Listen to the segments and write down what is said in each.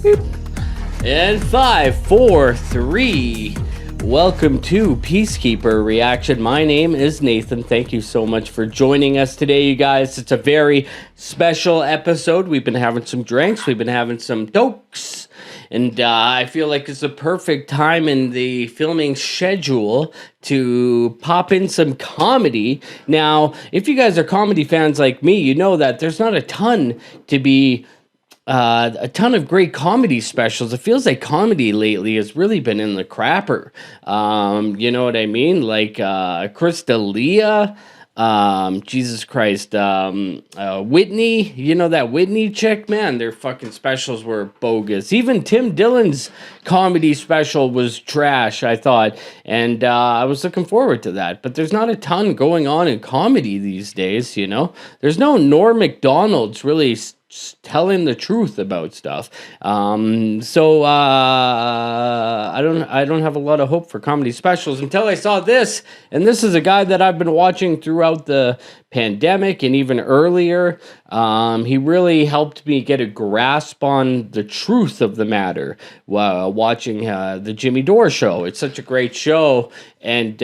And 5, 4, 3. Welcome to PeaceKeeper Reaction. My name is Nathan. Thank you so much for joining us today, you guys. It's a very special episode. We've been having some drinks. We've been having some dokes. And I feel like it's a perfect time in the filming schedule to pop in some comedy. Now, if you guys are comedy fans like me, you know that there's not a ton of great comedy specials. It feels like comedy lately has really been in the crapper. You know what I mean? Like Chris D'Elia, Jesus Christ, Whitney. You know that Whitney chick? Man, their fucking specials were bogus. Even Tim Dillon's comedy special was trash, I thought. And I was looking forward to that. But there's not a ton going on in comedy these days, you know? There's no Norm Macdonald's really telling the truth about stuff. So I don't have a lot of hope for comedy specials until I saw this. And this is a guy that I've been watching throughout the pandemic and even earlier. He really helped me get a grasp on the truth of the matter while watching the Jimmy Dore show. It's such a great show, and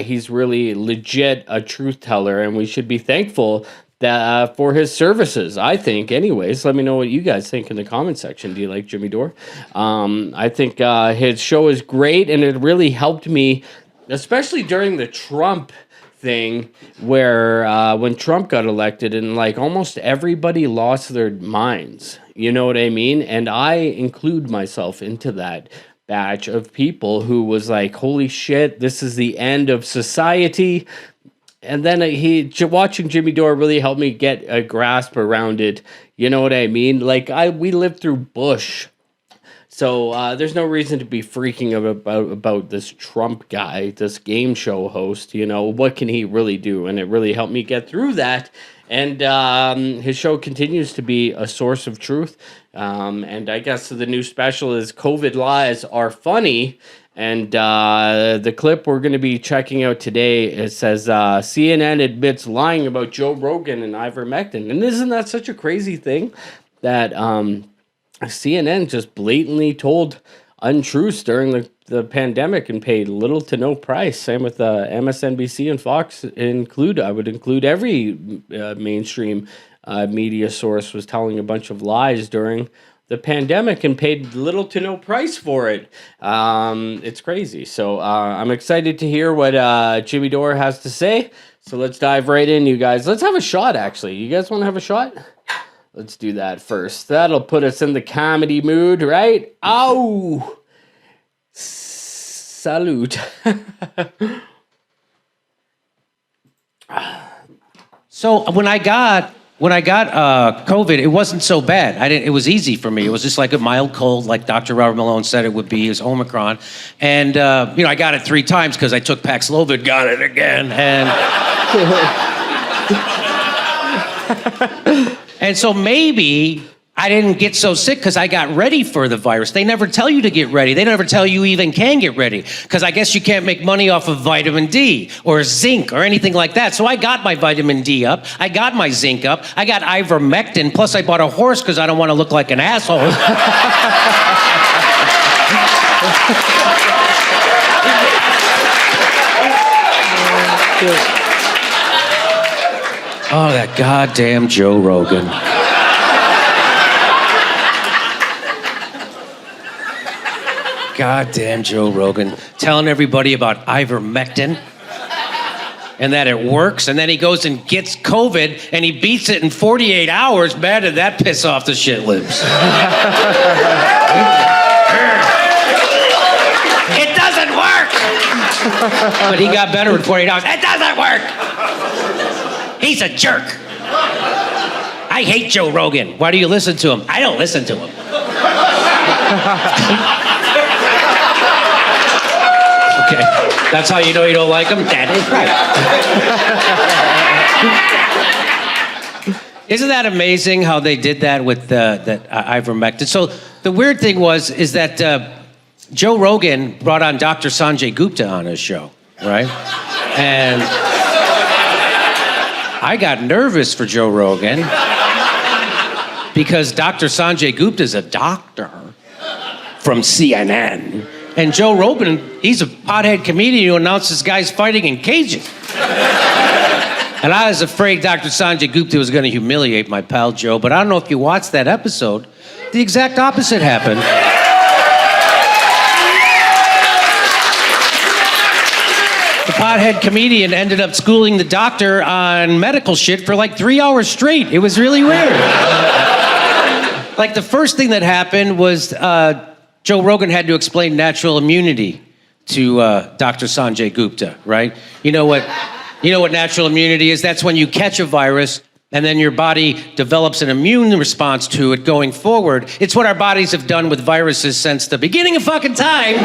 he's really legit a truth teller, and we should be thankful for his services, I think. Anyways, let me know what you guys think in the comment section. Do you like Jimmy Dore? I think his show is great, and it really helped me, especially during the Trump thing, where when Trump got elected and like almost everybody lost their minds. You know what I mean? And I include myself into that batch of people who was like, holy shit, this is the end of society. And then watching Jimmy Dore really helped me get a grasp around it. You know what I mean? Like we lived through Bush, so there's no reason to be freaking about this Trump guy, this game show host. You know, what can he really do? And it really helped me get through that. And his show continues to be a source of truth. And I guess the new special is COVID Lies Are Funny. And the clip we're going to be checking out today, it says, CNN admits lying about Joe Rogan and ivermectin. And isn't that such a crazy thing that CNN just blatantly told untruths during the pandemic and paid little to no price? Same with MSNBC and Fox include. I would include every mainstream media source was telling a bunch of lies during the pandemic and paid little to no price for it. It's crazy. So I'm excited to hear what Jimmy Dore has to say. So let's dive right in, you guys. Let's have a shot, actually. You guys want to have a shot? Let's do that first. That'll put us in the comedy mood, right? Ow! Salute. So when I got COVID, it wasn't so bad. It was easy for me. It was just like a mild cold, like Dr. Robert Malone said it would be. It was Omicron. And, I got it 3 times because I took Paxlovid, got it again. And so maybe I didn't get so sick because I got ready for the virus. They never tell you to get ready. They never tell you even can get ready, because I guess you can't make money off of vitamin D or zinc or anything like that. So I got my vitamin D up. I got my zinc up. I got ivermectin. Plus I bought a horse because I don't want to look like an asshole. Oh, that goddamn Joe Rogan. Goddamn Joe Rogan, telling everybody about ivermectin and that it works, and then he goes and gets COVID and he beats it in 48 hours. Man, did that piss off the shit lips. It doesn't work! But he got better in 48 hours. It doesn't work! He's a jerk. I hate Joe Rogan. Why do you listen to him? I don't listen to him. Okay, that's how you know you don't like him? That is right. Isn't that amazing how they did that with that ivermectin? So the weird thing is that Joe Rogan brought on Dr. Sanjay Gupta on his show, right? And I got nervous for Joe Rogan because Dr. Sanjay Gupta is a doctor. from CNN. And Joe Rogan, he's a pothead comedian who announces guys fighting in cages. And I was afraid Dr. Sanjay Gupta was going to humiliate my pal Joe, but I don't know if you watched that episode. The exact opposite happened. The pothead comedian ended up schooling the doctor on medical shit for like 3 hours straight. It was really weird. Like the first thing that happened was Joe Rogan had to explain natural immunity to Dr. Sanjay Gupta, right? You know what natural immunity is? That's when you catch a virus and then your body develops an immune response to it going forward. It's what our bodies have done with viruses since the beginning of fucking time.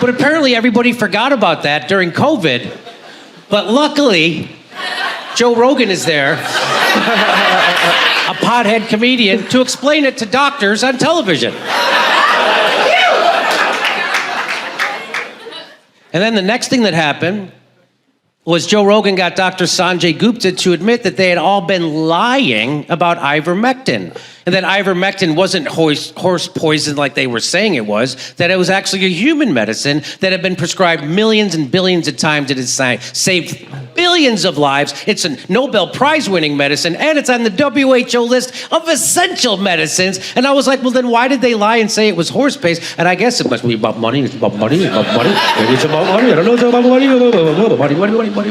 But apparently everybody forgot about that during COVID. But luckily, Joe Rogan is there, a pothead comedian, to explain it to doctors on television. And then the next thing that happened was Joe Rogan got Dr. Sanjay Gupta to admit that they had all been lying about ivermectin. And that ivermectin wasn't horse poison like they were saying it was, that it was actually a human medicine that had been prescribed millions and billions of times. It has saved billions of lives. It's a Nobel Prize-winning medicine, and it's on the WHO list of essential medicines. And I was like, well, then why did they lie and say it was horse paste? And I guess it must be about money. It's about money. It's about money. Maybe it's about money. I don't know. It's about money. Money.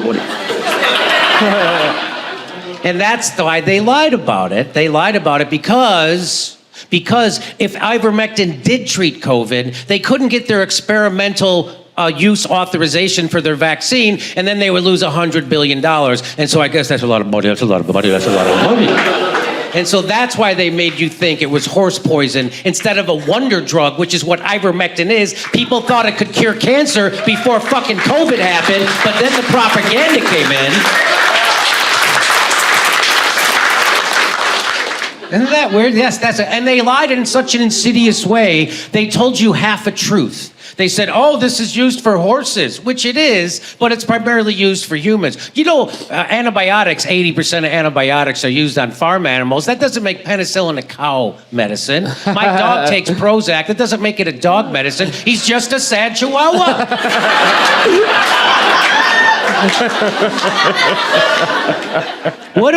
And that's why they lied about it. They lied about it because if ivermectin did treat COVID, they couldn't get their experimental use authorization for their vaccine, and then they would lose $100 billion. And so I guess that's a lot of money. That's a lot of money. That's a lot of money. And so that's why they made you think it was horse poison instead of a wonder drug, which is what ivermectin is. People thought it could cure cancer before fucking COVID happened, but then the propaganda came in. Isn't that weird? Yes, and they lied in such an insidious way. They told you half a truth. They said, oh, this is used for horses, which it is, but it's primarily used for humans. You know, antibiotics, 80% of antibiotics are used on farm animals. That doesn't make penicillin a cow medicine. My dog takes Prozac. That doesn't make it a dog medicine. He's just a sad chihuahua. What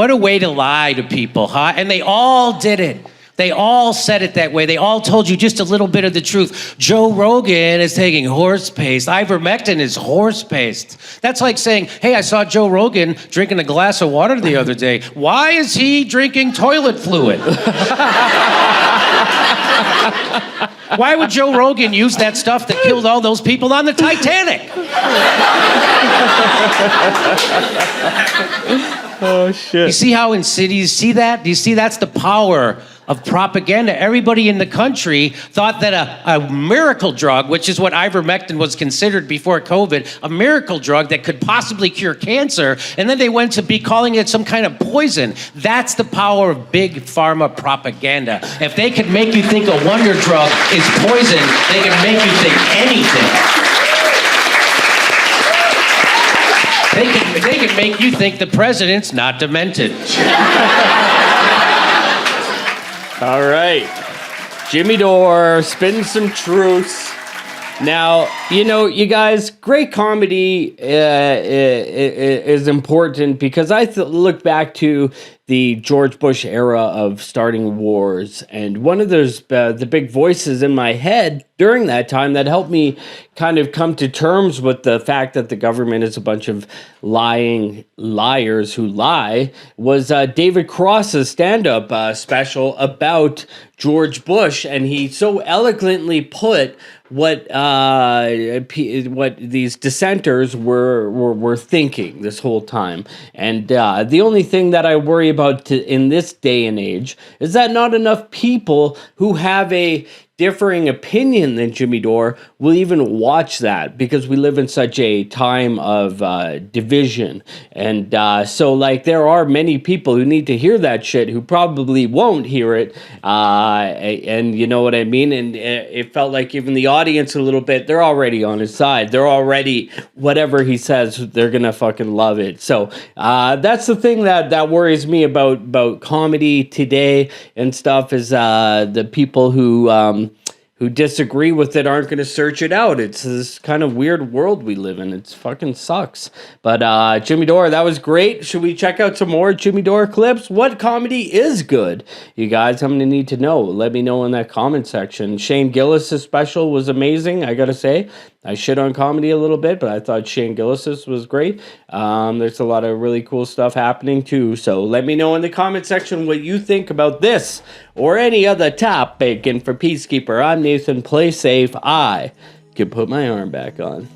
a way to lie to people, huh? And they all did it. They all said it that way. They all told you just a little bit of the truth. Joe Rogan is taking horse paste. Ivermectin is horse paste. That's like saying, hey, I saw Joe Rogan drinking a glass of water the other day. Why is he drinking toilet fluid? Why would Joe Rogan use that stuff that killed all those people on the Titanic? Oh, shit. You see how insidious, see that? Do you see that's the power of propaganda? Everybody in the country thought that a miracle drug, which is what ivermectin was considered before COVID, a miracle drug that could possibly cure cancer, and then they went to be calling it some kind of poison. That's the power of big pharma propaganda. If they could make you think a wonder drug is poison, they can make you think anything. They can make you think the president's not demented. All right. Jimmy Dore, spitting some truths. Now, you know, you guys, great comedy is important because I look back to the George Bush era of starting wars, and one of those the big voices in my head during that time that helped me kind of come to terms with the fact that the government is a bunch of lying liars who lie was David Cross's stand-up special about George Bush, and he so eloquently put what these dissenters were thinking this whole time. And the only thing that I worry about in this day and age is that not enough people who have a differing opinion than Jimmy Dore will even watch that, because we live in such a time of division. And so like there are many people who need to hear that shit who probably won't hear it. And you know what I mean? And it felt like even the audience a little bit, they're already on his side. They're already, whatever he says, they're going to fucking love it. So that's the thing that worries me about comedy today and stuff, is the people who disagree with it aren't going to search it out. It's this kind of weird world we live in. It fucking sucks. But Jimmy Dore, that was great. Should we check out some more Jimmy Dore clips? What comedy is good? You guys, I'm going to need to know. Let me know in that comment section. Shane Gillis' special was amazing, I got to say. I shit on comedy a little bit, but I thought Shane Gillis' was great. There's a lot of really cool stuff happening too. So let me know in the comment section what you think about this or any other topic. And for Peacekeeper, I'm Nathan. Play safe. I can put my arm back on.